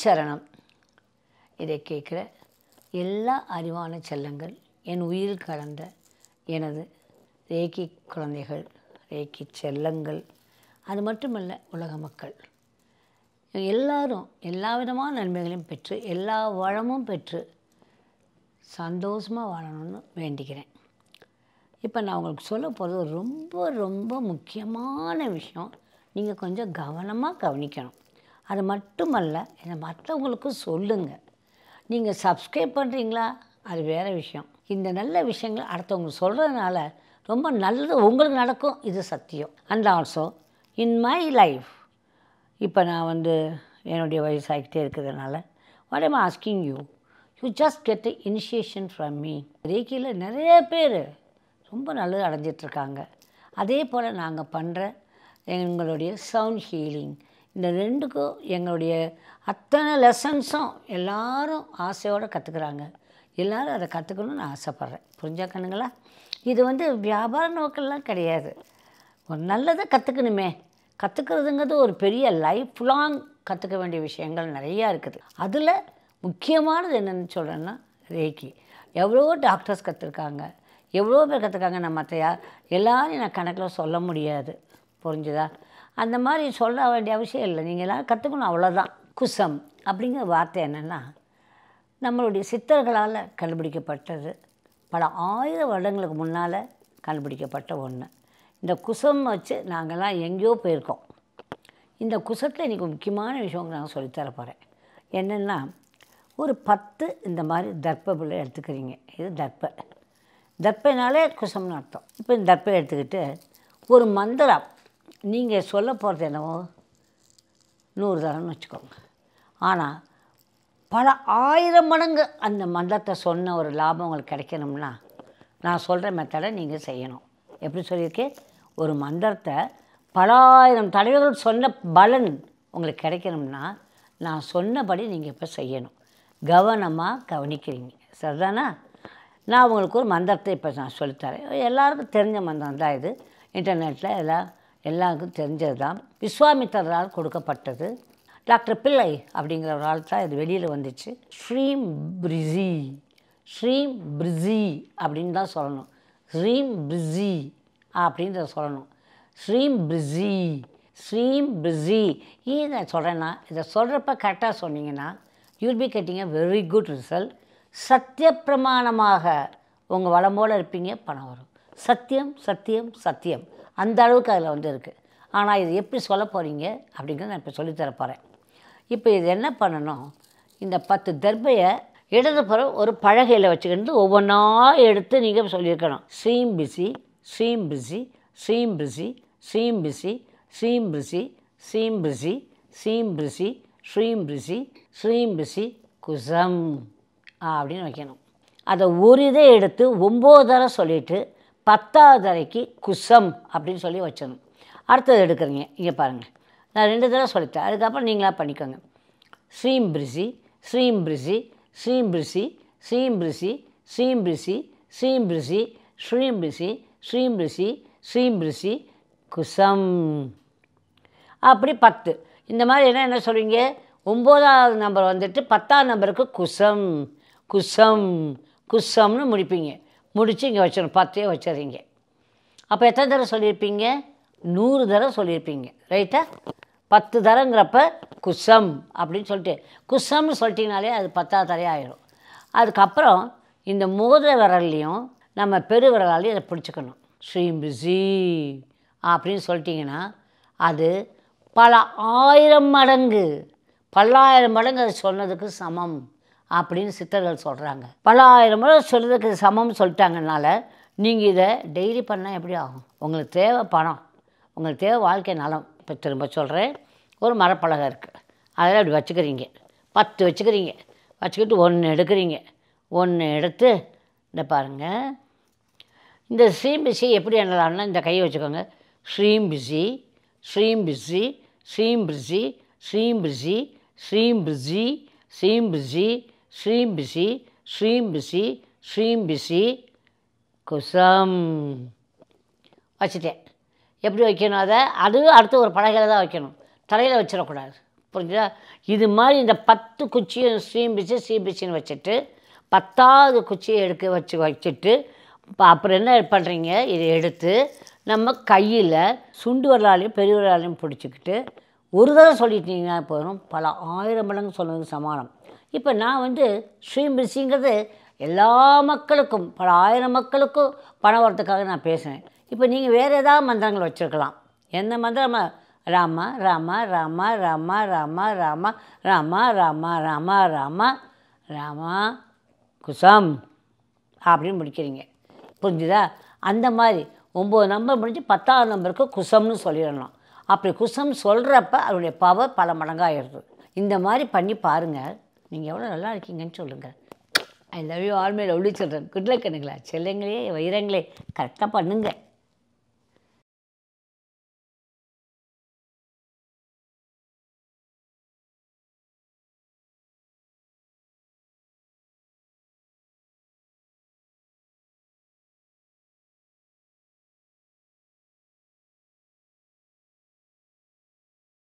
சரணம். இதை கேட்குற எல்லா அறிவான செல்லங்கள், என் உயிர் கலந்த எனது ரேக்கி குழந்தைகள், ரேக்கி செல்லங்கள், அது மட்டுமல்ல உலக மக்கள் எல்லாரும் எல்லா விதமான நன்மைகளையும் பெற்று எல்லா வளமும் பெற்று சந்தோஷமாக வாழணும்னு வேண்டிக்கிறேன். இப்போ நான் உங்களுக்கு சொல்ல போகிறது ரொம்ப ரொம்ப முக்கியமான விஷயம். நீங்கள் கொஞ்சம் கவனமாக கவனிக்கணும். அது மட்டுமல்ல, இதை மற்றவங்களுக்கும் சொல்லுங்கள். நீங்கள் சப்ஸ்கிரைப் பண்ணுறீங்களா, அது வேறு விஷயம். இந்த நல்ல விஷயங்கள் அடுத்தவங்களுக்கு சொல்கிறதுனால ரொம்ப நல்லது உங்களுக்கு நடக்கும், இது சத்தியம். And also in my life, இப்போ நான் என்னுடைய வயசாகிக்கிட்டே இருக்கிறதுனால what I'm asking you just get a initiation from me. ரேக்கியில் நிறைய பேர் ரொம்ப நல்லது அடைஞ்சிட்ருக்காங்க. அதே போல் நாங்கள் பண்ணுற எங்களுடைய சவுண்ட் ஹீலிங், இந்த ரெண்டுக்கும் எங்களுடைய அத்தனை லெசன்ஸும் எல்லோரும் ஆசையோடு கற்றுக்குறாங்க. எல்லோரும் அதை கற்றுக்கணும்னு ஆசைப்பட்றேன். புரிஞ்சாக்கணுங்களா? இது வியாபார நோக்கெல்லாம் கிடையாது. ஒரு நல்லதை கற்றுக்கணுமே. கற்றுக்கிறதுங்கிறது ஒரு பெரிய லைஃப் லாங் கற்றுக்க வேண்டிய விஷயங்கள் நிறையா இருக்குது. அதில் முக்கியமானது என்னென்னு சொல்கிறேன்னா ரேக்கி. எவ்வளோ டாக்டர்ஸ் கற்றுருக்காங்க, எவ்வளோ பேர் கற்றுக்காங்க. நான் மற்ற எல்லாரையும் நான் கணக்கில் சொல்ல முடியாது. புரிஞ்சுதா? அந்த மாதிரி சொல்ல வேண்டிய அவசியம் இல்லை. நீங்கள் எல்லோரும் கற்றுக்கணும், அவ்வளோதான். குசம் அப்படிங்கிற வார்த்தை என்னென்னா, நம்மளுடைய சித்தர்களால் கண்டுபிடிக்கப்பட்டது. பல 1000 வருடங்களுக்கு முன்னால் கண்டுபிடிக்கப்பட்ட ஒன்று. இந்த குசம் வச்சு நாங்கள்லாம் எங்கேயோ போயிருக்கோம். இந்த குசத்தில் இன்றைக்கி முக்கியமான விஷயம் நான் சொல்லித்தர போகிறேன். என்னென்னா, ஒரு 10 இந்த மாதிரி தர்ப்பபிள்ளை எடுத்துக்கிறீங்க. இது தர்ப்பைனாலே குசம்னு அர்த்தம். இப்போ இந்த தர்ப்பை எடுத்துக்கிட்டு ஒரு மந்திரம் நீங்கள் சொல்ல போகிறது என்னவோ 100 தரம்னு வச்சுக்கோங்க. ஆனால் பல 1000 மடங்கு அந்த மந்திரத்தை சொன்ன ஒரு லாபம் உங்களுக்கு கிடைக்கணும்னா நான் சொல்கிற மெத்தடை நீங்கள் செய்யணும். எப்படி சொல்லியிருக்கேன்? ஒரு மந்திரத்தை பல 1000 தடவைகள் சொன்ன பலன் உங்களுக்கு கிடைக்கணும்னா நான் சொன்னபடி நீங்கள் இப்போ செய்யணும். கவனமாக கவனிக்கிறீங்க, சரிதானா? நான் உங்களுக்கு ஒரு மந்திரத்தை இப்போ நான் சொல்லித்தரேன். எல்லாருக்கும் தெரிஞ்ச மந்திரம் தான் இது. இன்டர்நெட்டில் எல்லாருக்கும் தெரிஞ்சது தான். விஸ்வாமித்திரரால் கொடுக்கப்பட்டது. டாக்டர் பிள்ளை அப்படிங்கிற ஒரு ஆள் தான் இது வெளியில் வந்துச்சு. ஸ்ரீம் பிரிசி அப்படின்னு தான் சொல்லணும். ஸ்ரீம் பிரிசி அப்படின்றத சொல்லணும். ஸ்ரீம் பிரிசி ஏன் நான் சொல்கிறேன்னா, இதை சொல்கிறப்ப கரெக்டாக சொன்னீங்கன்னா you'll be getting a very good result. சத்திய பிரமாணமாக உங்கள் வளமோடு இருப்பீங்க, பணம் வரும். சத்தியம் சத்தியம் சத்தியம் அந்த அளவுக்கு அதில் இருக்குது. ஆனால் இது எப்படி சொல்ல போகிறீங்க அப்படிங்கிறத நான் இப்போ சொல்லித்தர போகிறேன். இப்போ இது என்ன பண்ணணும், இந்த 10 தர்பையை இடதுபுறம் ஒரு பலகையில் வச்சுக்கிட்டு ஒவ்வொன்றா எடுத்து நீங்கள் சொல்லியிருக்கணும். ஸ்ரீம் பிசி ஸ்ரீம் பிசி ஸ்ரீம் பிசி ஸ்ரீம் பிசி ஸ்ரீம் பிசி ஸ்ரீம் பிசி ஸ்ரீம் பிசி ஸ்ரீம் பிசி ஸ்ரீம் பிசி குசம் அப்படின்னு வைக்கணும். அதை ஒரு இதை எடுத்து 9 தடவை சொல்லிவிட்டு 10வது தடவைக்கு குசம் அப்படின்னு சொல்லி வச்சிடணும். அடுத்தது எடுக்கிறீங்க. இங்கே பாருங்கள், நான் 2 தடவை சொல்லிட்டேன். அதுக்கப்புறம் நீங்களாக பண்ணிக்கோங்க. ஸ்ரீம் பிரிசி ஸ்ரீம் பிரிசி ஸ்ரீம் பிரிசி ஸ்ரீம் பிரிசி ஸ்ரீம் பிரிசி ஸ்ரீம் பிரிசி ஸ்ரீம் பிரிசி ஸ்ரீம் பிரிசி ஸ்ரீம் பிரிசி குசம். அப்படி 10. இந்த மாதிரி என்ன சொல்வீங்க? 9வது நம்பர் 10ஆம் நம்பருக்கு குசம் குசம் குசம்னு முடிப்பீங்க. முடித்து இங்கே வச்சிடணும். 10 வச்சிடுறீங்க. அப்போ எத்தனை தடவை சொல்லியிருப்பீங்க? 100 தடவை சொல்லியிருப்பீங்க, ரைட்டா? 10 தரங்கிறப்ப குசம் அப்படின்னு சொல்லிட்டு குசம்னு சொல்லிட்டிங்கனாலே அது 10வது தரையாக ஆயிடும். அதுக்கப்புறம் இந்த மோதிர விரல்லையும் நம்ம பெரு விரலாலையும் அதை பிடிச்சிக்கணும். ஸ்ரீம் பிசி அப்படின்னு சொல்லிட்டிங்கன்னா அது பல 1000 மடங்கு பல்லாயிரம் மடங்கு அது சொன்னதுக்கு சமம் அப்படின்னு சித்தர்கள் சொல்கிறாங்க. பல 1000 மடங்கு சொல்கிறதுக்கு சமம்னு சொல்லிட்டாங்கனால நீங்கள் இதை டெய்லி பண்ணால் எப்படி ஆகும்? உங்களுக்கு தேவை பணம், உங்களுக்கு தேவை வாழ்க்கை நலம். இப்போ திரும்ப சொல்கிறேன், ஒரு மரப்பலகை இருக்குது, அதில் அப்படி வச்சுக்கிறீங்க. 10 வச்சுக்கிறீங்க. வச்சுக்கிட்டு 1 எடுக்கிறீங்க. 1 எடுத்து இந்த பாருங்கள், இந்த ஸ்ரீம் பிசி எப்படி என்னலாம்னா இந்த கையை வச்சுக்கோங்க. ஸ்ரீம் பிசி ஸ்ரீம் பிசி ஸ்ரீம் பிசி ஸ்ரீம் பிசி ஸ்ரீம் பிசி ஸ்ரீம் பிசி ஸ்ரீம் பிசி ஸ்ரீம் பிசி ஸ்ரீம் பிசி குசம் வச்சுட்டேன். எப்படி வைக்கணும்? அதை அடுத்து ஒரு பலகையில் தான் வைக்கணும். தலையில் வச்சிடக்கூடாது. புரிஞ்சுதா? இது மாதிரி இந்த 10 குச்சியும் ஸ்ரீம்பிச்சின்னு வச்சுட்டு 10வது குச்சியை வச்சுட்டு அப்புறம் என்ன பண்ணுறீங்க, இதை எடுத்து நம்ம கையில் சுண்டு விரலாலையும் பெரிய விரலாலையும் பிடிச்சிக்கிட்டு ஒரு தடவை சொல்லிட்டீங்கன்னா போதும், பல 1000 மடங்கு சொல்வது சமானம். இப்போ நான் ஸ்ரீம்பிச்சிங்கிறது எல்லா மக்களுக்கும், பல 1000 மக்களுக்கும் பணம் வரத்துக்காக நான் பேசுகிறேன். இப்போ நீங்கள் வேறு ஏதாவது மந்திரங்கள் வச்சுருக்கலாம். எந்த மந்திரம்? ராம ராம ராம ராம ராம ராம ராம ராம ராம ராம ராம குசம் அப்படின்னு முடிக்கிறீங்க. புரிஞ்சுதா? அந்த மாதிரி 9 நம்பர் முடிஞ்சு 10வது நம்பருக்கு குசம்னு சொல்லிடணும். அப்படி குசம் சொல்கிறப்ப அதனுடைய பவர் பல மடங்காகிடுது. இந்த மாதிரி பண்ணி பாருங்கள், நீங்கள் எவ்வளோ நல்லா இருக்கீங்கன்னு சொல்லுங்கள். I love you all my lovely children. Good luck. செல்லுங்களே, வைரங்களே, கரெக்டாக பண்ணுங்கள்.